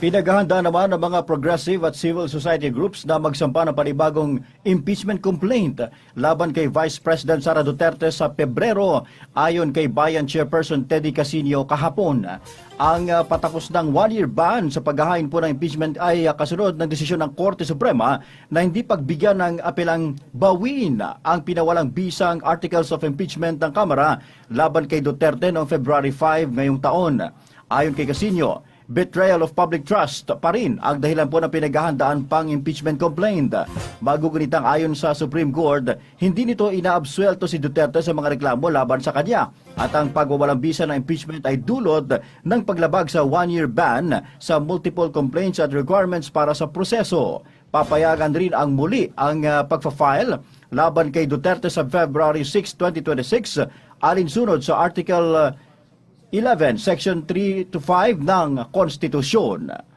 Pinaghahandaan naman ng mga progressive at civil society groups na magsampa ng panibagong impeachment complaint laban kay Vice President Sara Duterte sa Pebrero ayon kay Bayan Chairperson Teddy Casino kahapon. Ang patapos ng one-year ban sa paghahain po ng impeachment ay kasunod ng desisyon ng Korte Suprema na hindi pagbigyan ng apelang bawiin ang pinawalang bisang Articles of Impeachment ng Kamara laban kay Duterte noong February 5 ngayong taon. Ayon kay Casino, betrayal of public trust pa rin ang dahilan po ng pinaghahandaan pang impeachment complaint. Magugunitang ayon sa Supreme Court, hindi nito inaabsuelto si Duterte sa mga reklamo laban sa kanya at ang pagwawalang bisa ng impeachment ay dulot ng paglabag sa one-year ban sa multiple complaints at requirements para sa proseso. Papayagan rin ang muli ang pagpa-file laban kay Duterte sa February 6, 2026 alinsunod sa Article 11, Section 3 to 5 ng Konstitusyon.